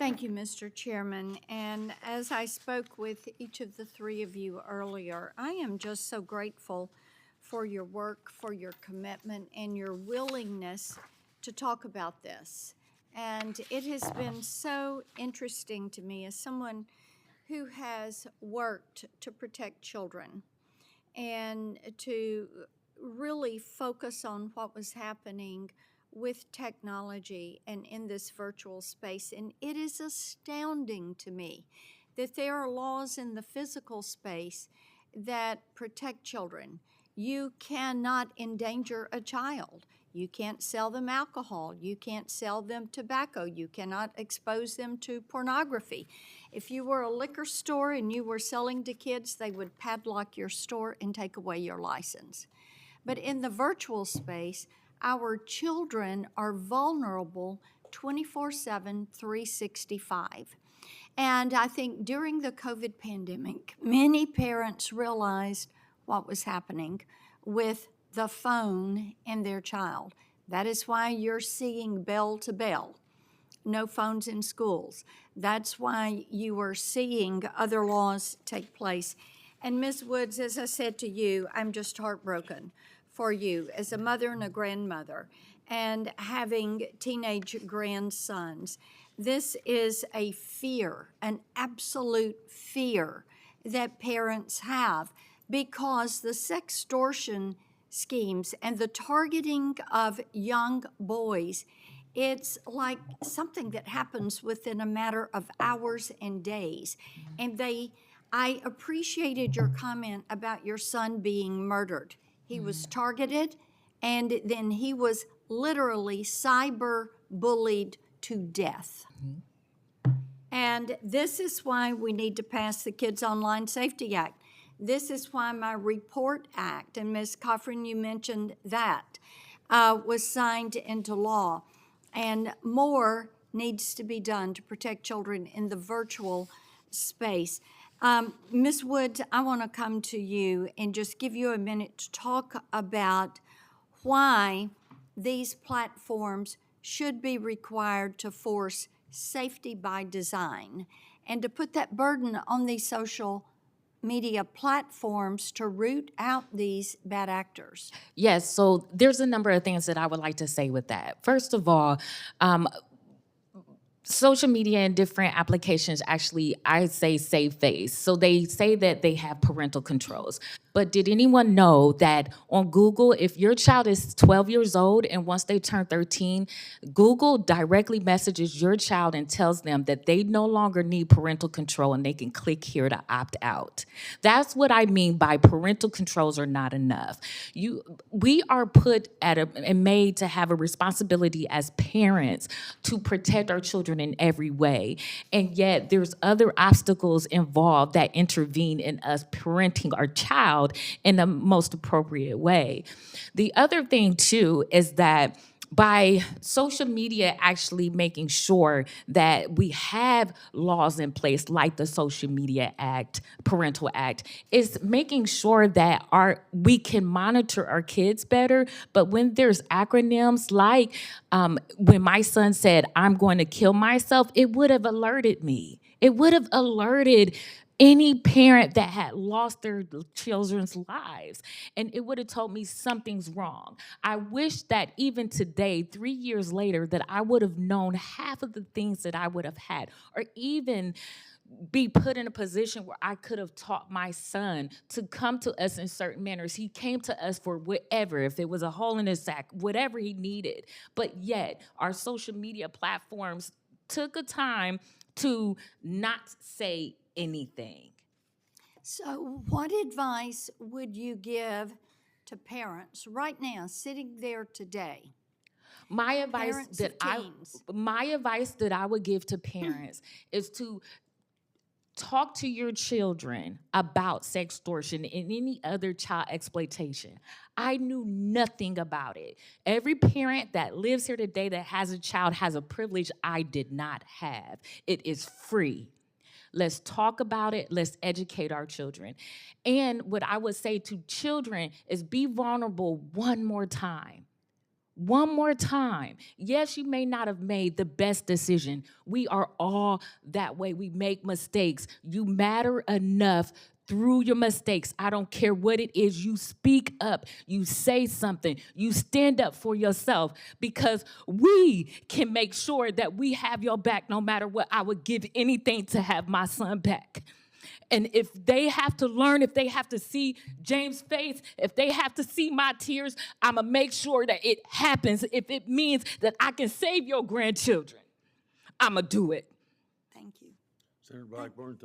Thank you, Mr. Chairman. And as I spoke with each of the three of you earlier, I am just so grateful for your work, for your commitment, and your willingness to talk about this. And it has been so interesting to me as someone who has worked to protect children and to really focus on what was happening with technology and in this virtual space. And it is astounding to me that there are laws in the physical space that protect children. You cannot endanger a child. You can't sell them alcohol. You can't sell them tobacco. You cannot expose them to pornography. If you were a liquor store and you were selling to kids, they would padlock your store and take away your license. But in the virtual space, our children are vulnerable 24/7, 365. And I think during the COVID pandemic, many parents realized what was happening with the phone and their child. That is why you're seeing bell to bell, no phones in schools. That's why you are seeing other laws take place. And Ms. Woods, as I said to you, I'm just heartbroken for you as a mother and a grandmother and having teenage grandsons. This is a fear, an absolute fear that parents have because the sextortion schemes and the targeting of young boys, it's like something that happens within a matter of hours and days. And I appreciated your comment about your son being murdered. He was targeted, and then he was literally cyber bullied to death. And this is why we need to pass the Kids Online Safety Act. This is why my REPORT Act, and Ms. Coffrin, you mentioned that, was signed into law. And more needs to be done to protect children in the virtual space. Ms. Woods, I want to come to you and just give you a minute to talk about why these platforms should be required to force safety by design and to put that burden on these social media platforms to root out these bad actors. Yes, so there's a number of things that I would like to say with that. First of all, social media and different applications actually, I say, save face. So they say that they have parental controls. But did anyone know that on Google, if your child is 12 years old and once they turn 13, Google directly messages your child and tells them that they no longer need parental control and they can click here to opt out. That's what I mean by parental controls are not enough. We are put and made to have a responsibility as parents to protect our children in every way. And yet there's other obstacles involved that intervene in us parenting our child in the most appropriate way. The other thing too is that by social media actually making sure that we have laws in place like the Social Media Act, Parental Act, is making sure that we can monitor our kids better. But when there's acronyms like when my son said, "I'm going to kill myself," it would have alerted me. It would have alerted any parent that had lost their children's lives, and it would have told me something's wrong. I wish that even today, 3 years later, that I would have known half of the things that I would have had, or even be put in a position where I could have taught my son to come to us in certain manners. He came to us for whatever, if it was a hole in his sack, whatever he needed. But yet, our social media platforms took a time to not say anything. So what advice would you give to parents right now, sitting there today? My advice that I would give to parents is to talk to your children about sextortion and any other child exploitation. I knew nothing about it. Every parent that lives here today that has a child has a privilege I did not have. It is free. Let's talk about it. Let's educate our children. And what I would say to children is be vulnerable one more time. one more time. Yes, you may not have made the best decision. We are all that way. We make mistakes. You matter enough through your mistakes. I don't care what it is. You speak up. You say something. You stand up for yourself, because we can make sure that we have your back no matter what. I would give anything to have my son back. And if they have to learn, if they have to see James' face, if they have to see my tears, I'm going to make sure that it happens. If it means that I can save your grandchildren, I'm going to do it. Thank you. Senator Blackburn,